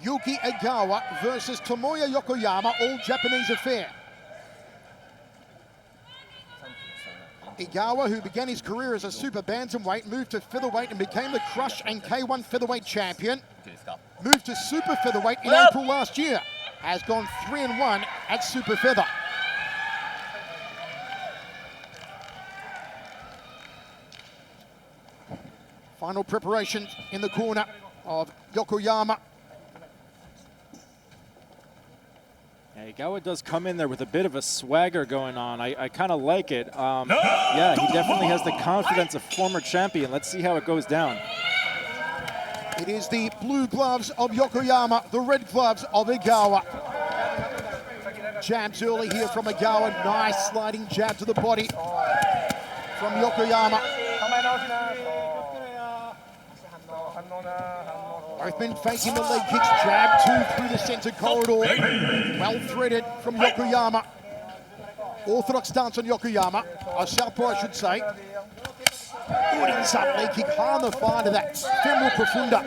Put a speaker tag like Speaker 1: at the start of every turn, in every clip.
Speaker 1: Yuuki Egawa versus Tomoya Yokoyama, all Japanese affair. Egawa, who began his career as a super bantamweight, moved to featherweight and became the Crush and K-1 featherweight champion. Moved to super featherweight in April last year. Has gone 3-1 at super feather. Final preparations in the corner of Yokoyama.
Speaker 2: Egawa does come in there with a bit of a swagger going on. I kind of like it. Yeah, he definitely has the confidence of former champion. Let's see how it goes down.
Speaker 1: It is the blue gloves of Yokoyama, the red gloves of Egawa. Jabs early here from Egawa. Nice sliding jab to the body from Yokoyama. Both men faking the leg kicks. Jab two through the center corridor. Well threaded from Yokoyama. Orthodox stance on Yokoyama. A southpaw, I should say. Good inside leg kick, high on the fire to that femoral profunda.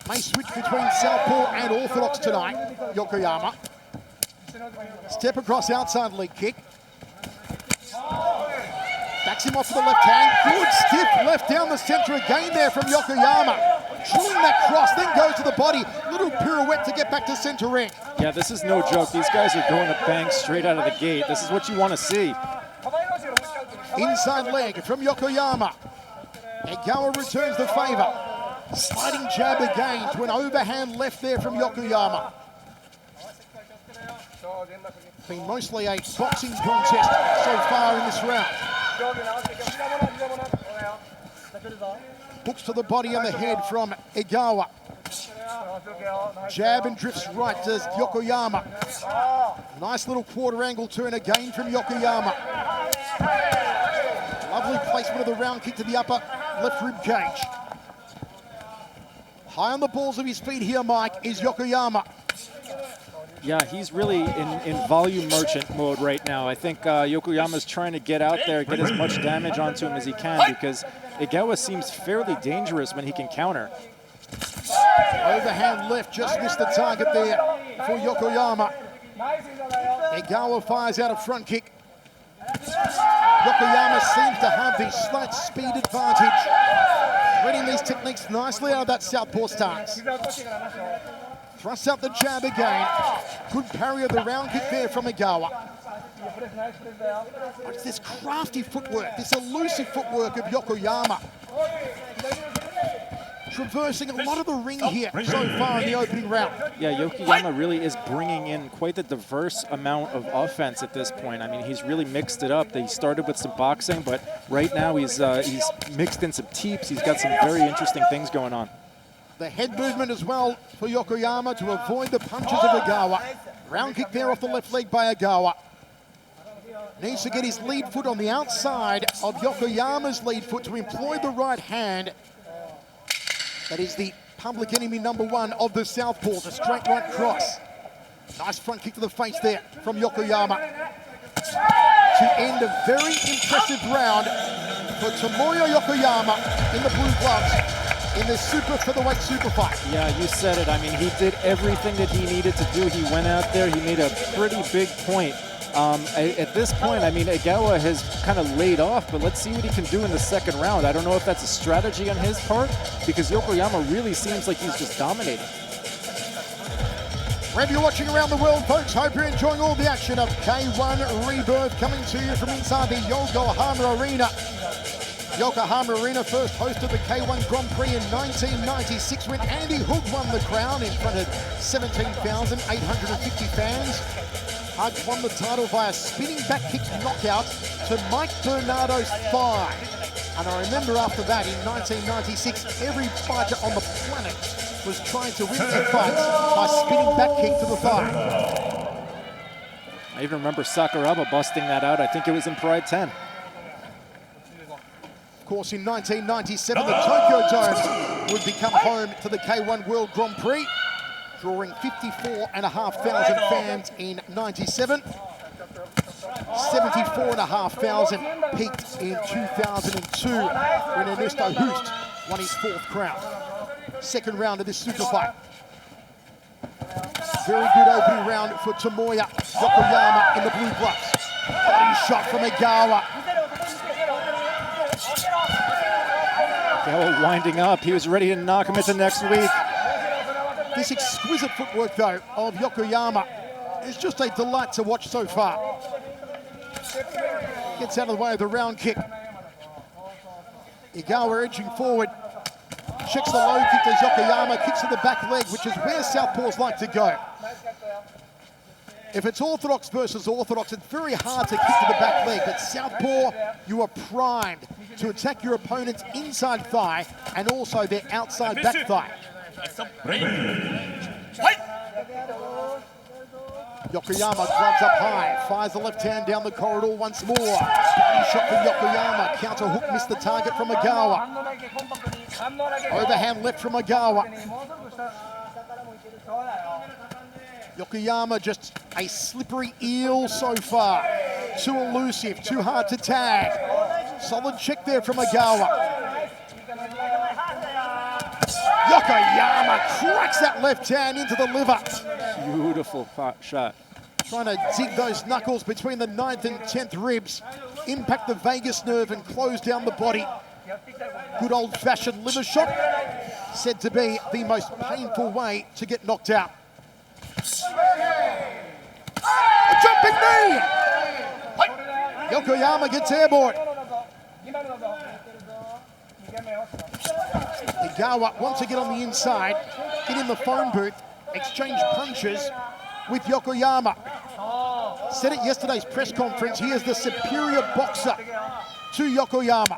Speaker 1: May switch between southpaw and orthodox tonight, Yokoyama. Step across outside leg kick. Backs him off with the left hand. Good stiff left down the center again there from Yokoyama. Drilling that cross, then goes to the body. Little pirouette to get back to center ring.
Speaker 2: Yeah, this is no joke. These guys are going to bang straight out of the gate. This is what you want to see.
Speaker 1: Inside leg from Yokoyama. Egawa returns the favor. Sliding jab again to an overhand left there from Yokoyama. Been mostly a boxing contest so far in this round. Hooks to the body and the head from Egawa. Jab and drifts right to Yokoyama. Nice little quarter angle turn again from Yokoyama. Lovely placement of the round kick to the upper left rib cage. High on the balls of his feet here, Mike, is Yokoyama.
Speaker 2: Yeah, he's really in volume merchant mode right now. I think Yokoyama's trying to get out there, get as much damage onto him as he can, because Egawa seems fairly dangerous when he can counter.
Speaker 1: Overhand left, just missed the target there for Yokoyama. Egawa fires out a front kick. Yokoyama seems to have the slight speed advantage. Reading these techniques nicely out of that southpaw stance. Thrusts out the jab again. Good parry of the round kick there from Egawa. It's this crafty footwork, this elusive footwork of Yokoyama. Traversing a lot of the ring here so far in the opening round.
Speaker 2: Yeah, Yokoyama really is bringing in quite the diverse amount of offense at this point. I mean, he's really mixed it up. He started with some boxing, but right now he's mixed in some teeps. He's got some very interesting things going on.
Speaker 1: The head movement as well for Yokoyama to avoid the punches of Egawa. Round kick there off the left leg by Egawa. Needs to get his lead foot on the outside of Yokoyama's lead foot to employ the right hand. That is the public enemy #1 of the southpaw, the straight right cross. Nice front kick to the face there from Yokoyama. To end a very impressive round for Tomoya Yokoyama in the blue gloves in the super featherweight super fight.
Speaker 2: Yeah, you said it. I mean, he did everything that he needed to do. He went out there, he made a pretty big point. At this point, I mean, Egawa has kind of laid off, but let's see what he can do in the second round. I don't know if that's a strategy on his part, because Yokoyama really seems like he's just dominating.
Speaker 1: Wherever you're watching around the world, folks, hope you're enjoying all the action of K-1 ReBIRTH coming to you from inside the Yokohama Arena. Yokohama Arena first hosted the K-1 Grand Prix in 1996 when Andy Hook won the crown in front of 17,850 fans. Hugs won the title via spinning back kick knockout to Mike Bernardo's thigh. And I remember after that, in 1996, every fighter on the planet was trying to win their fights by spinning back kick to the thigh.
Speaker 2: I even remember Sakuraba busting that out. I think it was in Pride 10.
Speaker 1: Of course, in 1997, the Tokyo Dome would become home to the K-1 World Grand Prix, drawing 54,500 fans in 97. 74,500 peaked in 2002 when Ernesto Hoost won his 4th crown. 2nd round of this super fight. Very good opening round for Tomoya Yokoyama in the blue gloves. Body shot from Egawa.
Speaker 2: Egawa winding up. He was ready to knock him into next week.
Speaker 1: This exquisite footwork, though, of Yokoyama is just a delight to watch so far. Gets out of the way of the round kick. Egawa edging forward. Checks the low kick to Yokoyama, kicks to the back leg, which is where southpaws like to go. If it's orthodox versus orthodox, it's very hard to kick to the back leg, but southpaw, you are primed to attack your opponent's inside thigh and also their outside back thigh. Yokoyama gloves up high, fires the left hand down the corridor once more. Body shot from Yokoyama, counter hook missed the target from Egawa. Overhand left from Egawa. Yokoyama just a slippery eel so far. Too elusive, too hard to tag. Solid check there from Egawa. Yokoyama cracks that left hand into the liver.
Speaker 2: Beautiful shot.
Speaker 1: Trying to dig those knuckles between the 9th and 10th ribs, impact the vagus nerve and close down the body. Good old-fashioned liver shot, said to be the most painful way to get knocked out. A jumping knee! Yokoyama gets airborne. Egawa wants to get on the inside, get in the phone booth, exchange punches with Yokoyama. Said at yesterday's press conference, he is the superior boxer to Yokoyama.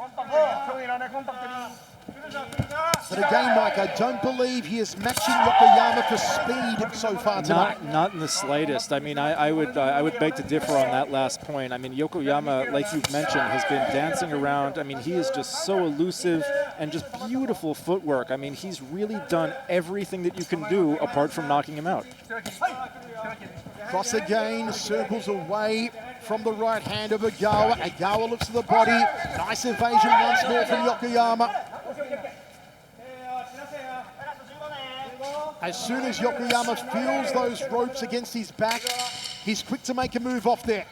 Speaker 1: But again, Mike, I don't believe he is matching Yokoyama for speed so far tonight.
Speaker 2: Not in the slightest. I mean, I would beg to differ on that last point. I mean, Yokoyama, like you've mentioned, has been dancing around. I mean, he is just so elusive and just beautiful footwork. I mean, he's really done everything that you can do apart from knocking him out.
Speaker 1: Cross again, circles away from the right hand of Egawa. Egawa looks to the body. Nice evasion once more from Yokoyama. As soon as Yokoyama feels those ropes against his back, he's quick to make a move off there.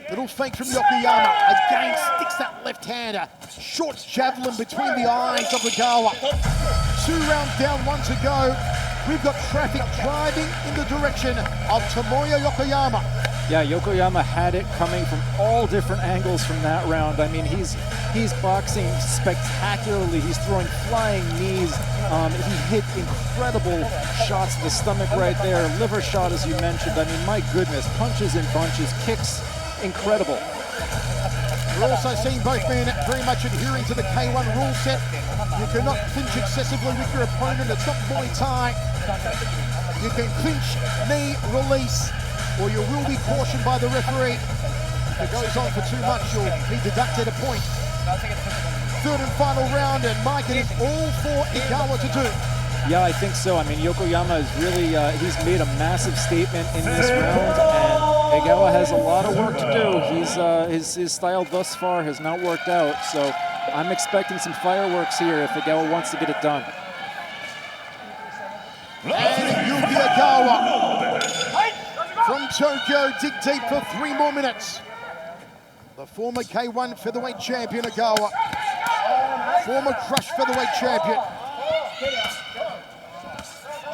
Speaker 1: Little fake from Yokoyama. Again, sticks that left hander. Short javelin between the eyes of Egawa. 2 rounds down, 1 to go. We've got traffic driving in the direction of Tomoya Yokoyama.
Speaker 2: Yeah, Yokoyama had it coming from all different angles from that round. I mean, he's boxing spectacularly. He's throwing flying knees. He hit incredible shots to the stomach right there. Liver shot, as you mentioned. I mean, my goodness, punches in bunches, kicks, incredible.
Speaker 1: We're also seeing both men very much adhering to the K-1 rule set. You cannot clinch excessively with your opponent. It's not Muay Thai. You can clinch, knee, release, or you will be cautioned by the referee. If it goes on for too much, you'll be deducted a point. 3rd and final round, and Mike, it is all for Egawa to do.
Speaker 2: Yeah, I think so. I mean, Yokoyama is really, he's made a massive statement in this round, and Egawa has a lot of work to do. His style thus far has not worked out, so I'm expecting some fireworks here if Egawa wants to get it done.
Speaker 1: And Yuuki Egawa from Tokyo, dig deep for 3 more minutes. The former K-1 featherweight champion Egawa, former Crush featherweight champion.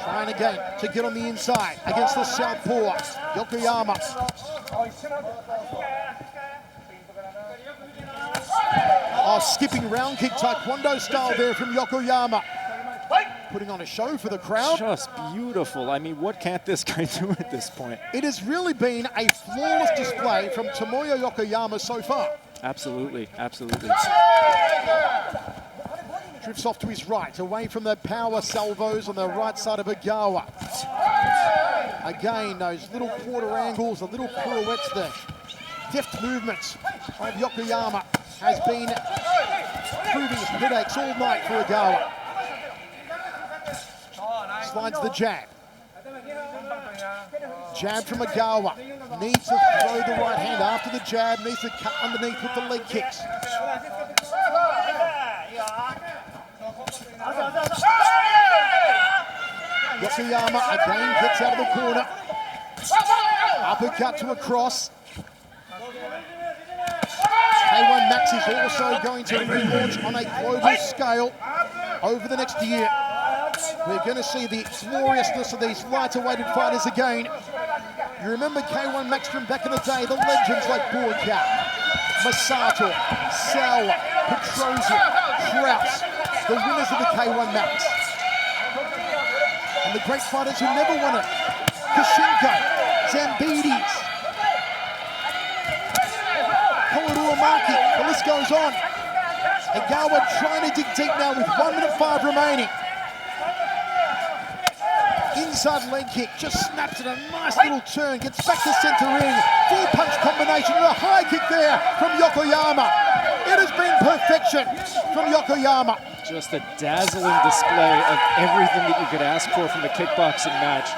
Speaker 1: Trying again to get on the inside against the southpaw, Yokoyama. Oh, skipping round kick, taekwondo style there from Yokoyama. Putting on a show for the crowd.
Speaker 2: Just beautiful. I mean, what can't this guy do at this point?
Speaker 1: It has really been a flawless display from Tomoya Yokoyama so far.
Speaker 2: Absolutely, absolutely.
Speaker 1: Drifts off to his right, away from the power salvos on the right side of Egawa. Again, those little quarter angles, the little pirouettes, the deft movements of Yokoyama has been proving headaches all night for Egawa. Slides the jab. Jab from Egawa. Needs to throw the right hand after the jab, needs to cut underneath with the leg kicks. Yokoyama again gets out of the corner. Uppercut to a cross. K-1 Max is also going to relaunch on a global scale over the next year. We're going to see the gloriousness of these lighter-weighted fighters again. You remember K-1 Max from back in the day, the legends like Burka, Masato, Sauer, Petrosian, Kraus, the winners of the K-1 Max. And the great fighters who never won it. Kashinko, Zambides, Koiruamaki, the list goes on. Egawa trying to dig deep now with 1 minute 5 remaining. Inside leg kick, just snaps at a nice little turn, gets back to center ring. 4-punch combination and a high kick there from Yokoyama. It has been perfection from Yokoyama.
Speaker 2: Just a dazzling display of everything that you could ask for from a kickboxing match.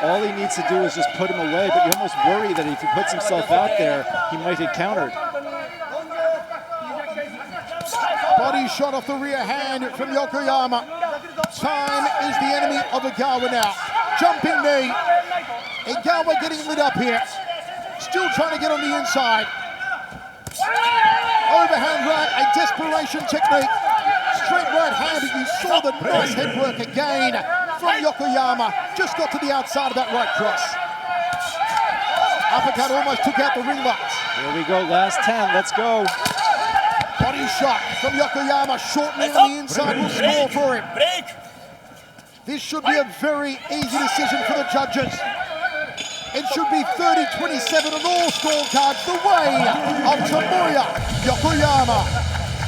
Speaker 2: All he needs to do is just put him away, but you almost worry that if he puts himself out there, he might get countered.
Speaker 1: Body shot off the rear hand from Yokoyama. Time is the enemy of Egawa now. Jumping knee. Egawa getting lit up here. Still trying to get on the inside. Overhand right, a desperation technique. Straight right hand, but you saw the nice head work again from Yokoyama. Just got to the outside of that right cross. Uppercut almost took out the ring lights.
Speaker 2: Here we go, last 10, let's go.
Speaker 1: Body shot from Yokoyama, shortening on the inside will score for him. This should be a very easy decision for the judges. It should be 30-27 on all scorecards, the way of Tomoya Yokoyama.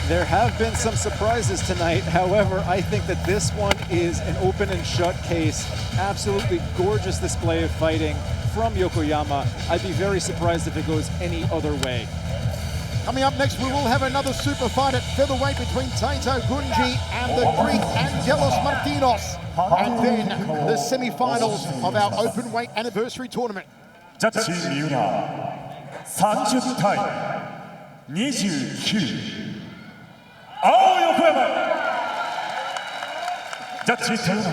Speaker 2: There have been some surprises tonight. However, I think that this one is an open and shut case. Absolutely gorgeous display of fighting from Yokoyama. I'd be very surprised if it goes any other way.
Speaker 1: Coming up next, we will have another super fight at featherweight between Taito Gunji and the Greek Angelos Martinos. And then the semi-finals of our open weight anniversary tournament.
Speaker 3: Judge Miura, 30対29。青横山。ジャッジ豊永、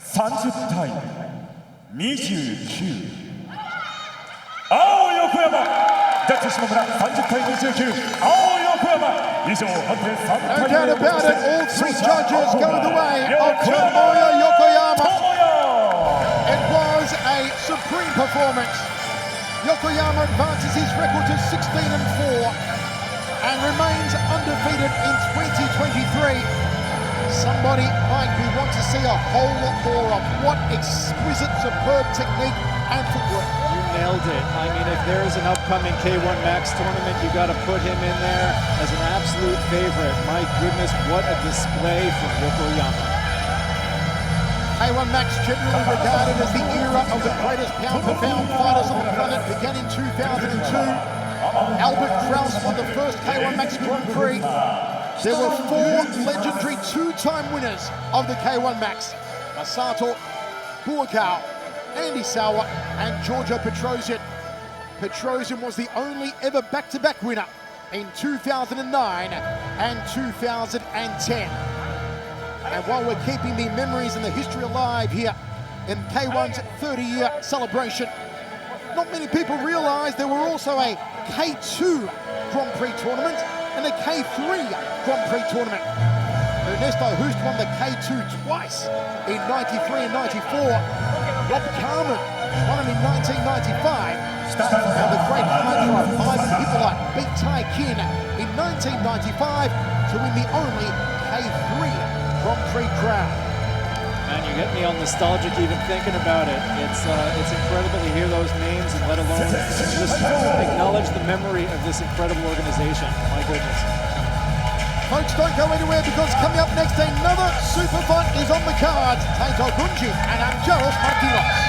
Speaker 3: 30対29。青横山。ジャッジ下村、30対29。青横山。以上判定3対0。
Speaker 1: No doubt about it, all three judges go the way of Tomoya Yokoyama. It was a supreme performance. Yokoyama advances his record to 16-4 and remains undefeated in 2023. Somebody, Mike, we want to see a whole lot more of. What exquisite, superb technique and footwork.
Speaker 2: You nailed it. I mean, if there is an upcoming K-1 Max tournament, you got to put him in there as an absolute favorite. My goodness, what a display from Yokoyama.
Speaker 1: K-1 Max, generally regarded as the era of the greatest pound-for-pound fighters on the planet, began in 2002. Albert Kraus won the first K-1 Max Grand Prix. There were 4 legendary 2-time winners of the K-1 Max. Masato, Burka, Andy Sauer, and Giorgio Petrosian. Petrosian was the only ever back-to-back winner in 2009 and 2010. And while we're keeping the memories and the history alive here in K1's 30-year celebration, not many people realize there were also a K2 Grand Prix tournament and a K3 Grand Prix tournament. Ernesto Hoost won the K2 twice in 93 and 94. Rob Carmen won it in 1995. And the great hydro Ivan Hippolyte beat Tai Kin in 1995 to win the only K3 Grand Prix crown.
Speaker 2: Man, you get me all nostalgic even thinking about it. It's incredible to hear those names and let alone just acknowledge the memory of this incredible organization. My goodness.
Speaker 1: Folks, don't go anywhere because coming up next, another super fight is on the cards. Taito Gunji and Angelos Martinos.